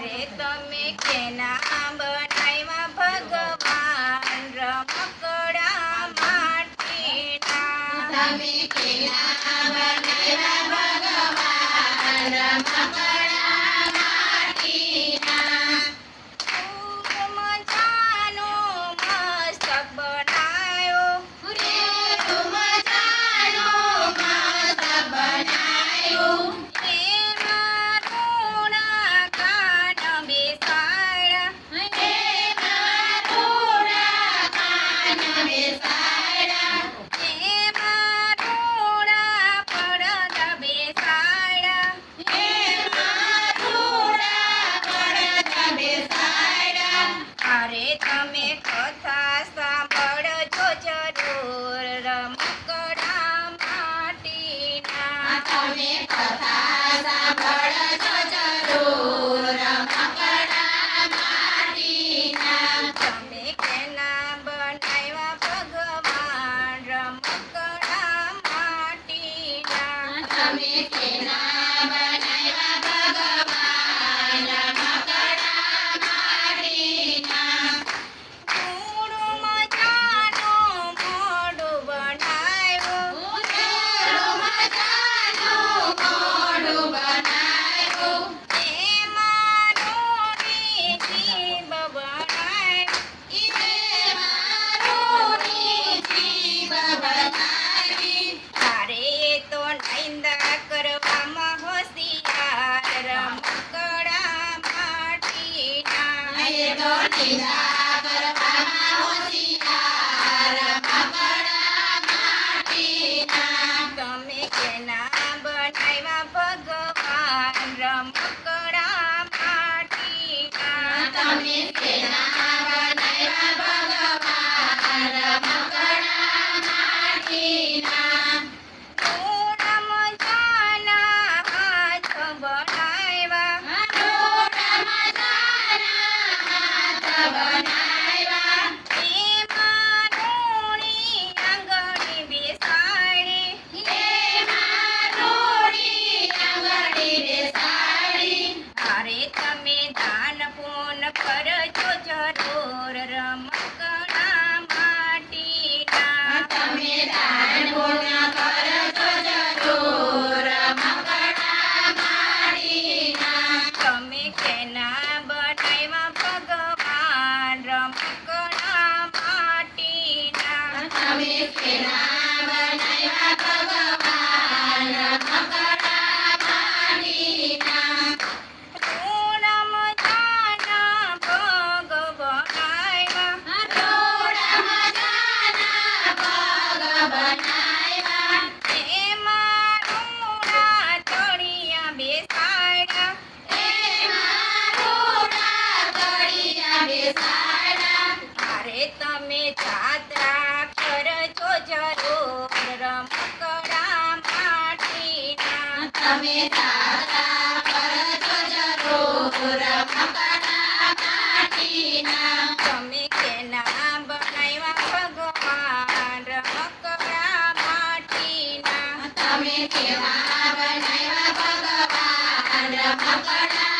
અરે તમે કેના બનાવ્યા ભગવાન રમકડા માટીના? તમે કેના બનાવ્યા ભગવાન રમકડા માટીના? ખૂબ મજાનો મસ્તક બનાવ્યો, ખૂબ મજાનો મસ્તક બનાવ્યો. એમાં રૂડા કાન બેસાડ્યા, એમાં રૂડા કાન બેસાડ્યા. એમાં રૂડા પડદા બેસાડ્યા. એમાં રૂડા પડદા બેસાડ્યા. અરે તમે કથા સાંભળજો જરૂર રમકડા માટીના. તમે કથા સાંભળજો જરૂર રમકડા માટીના. તમે કેના બનાવ્યા ભગવાન રમકડા માટીના? તમે કેના બનાવ્યા ભગવાન રમકડા માટીના? મૂળ મજાનું મોઢું બનાવ્યું, ઉજળું મજાનું મોઢું બનાવ્યું. એમાં રૂડી જીભ બનાવી, એમાં રૂડી જીભ બનાવી. અરે એ તો નિંદા કરવામાં હોશિયાર રમકડા માટીના. એ તો નિંદા કરવામાં હોશિયાર રમકડા માટીના. તમે કેના બનાવ્યા ભગવાન રમકડા માટીના? તમે કેના બનાવ્યા ભગવાન રમકડા માટીના? થોડા મજાના હાથ બનાવ્યા, થોડા મજાના હાથ બનાવ્યા. એમાં રૂડી આંગળી બેસાડી, એમાં રૂડી આંગળી બેસાડી. અરે તમે દાન પૂન કરજો જરૂર રમકડા માટીના. તમે દાન પુણ્ય કરજો જરૂર રમકડા માટીના. તમે કેના બનાવ્યા ભગવાન રમકડા માટીના? તમે કેના બનાવ્યા ભગવાન રમકડા માટીના? થોડા મજાના પગ બનાવ્યા, થોડા મજાના પગ બનાવ્યા. એમાં રૂડા તળિયા બેસાડ્યા, એમાં રૂડા તળિયા બેસાડ્યા. અરે તમે જાત્રા કરજો જરૂર રમકડા માટીના. તમે દાદા કરજો જરૂર રમકડા માટીના. તમે કેના બનાવ્યા ભગવાન રમકડા માટીના? તમે કેવા બનાવ્યા ભગવાન રમકડા